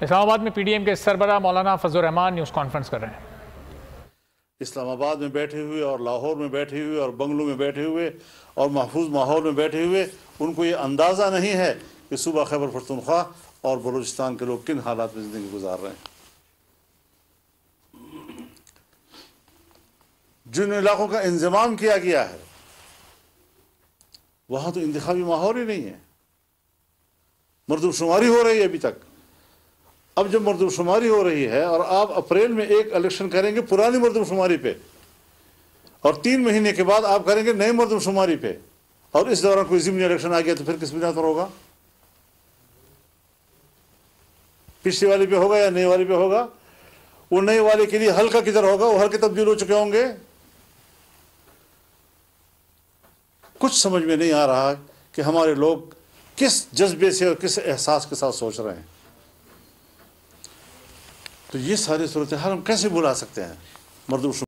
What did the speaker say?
इस्लामाबाद में पीडीएम के सरबराह मौलाना फजल Rahman news conference कर रहे हैं। इस्लामाबाद में बैठे हुए और लाहौर में बैठे हुए और बंगलों में बैठे हुए और महफूज माहौल में बैठे हुए उनको ये अंदाज़ा नहीं है कि सूबा खैबर पख्तूनख्वा और बलूचिस्तान के लोग किन हालात में ज़िंदगी गुजार रहे हैं। जिन इलाकों का इंतजाम किया गया है वहाँ तो इंतखाबी माहौल ही नहीं है। मरदमशुमारी हो रही है अभी तक। अब जब मरदमशुमारी हो रही है और आप अप्रैल में एक इलेक्शन करेंगे पुरानी मरदमशुमारी पे और 3 महीने के बाद आप करेंगे नई मरदमशुमारी पे और इस दौरान कोई ज़िमनी इलेक्शन आ गया तो फिर किस बिना पर होगा? पिछली वाली पे होगा या नई वाली पे होगा? वो नई वाले के लिए हल्का किधर होगा? वो हल्के तब्दील हो चुके होंगे। कुछ समझ में नहीं आ रहा है कि हमारे लोग किस जज्बे से और किस एहसास के साथ सोच रहे हैं। तो ये सारी सूरत हाल हम कैसे बुला सकते हैं? मरदूम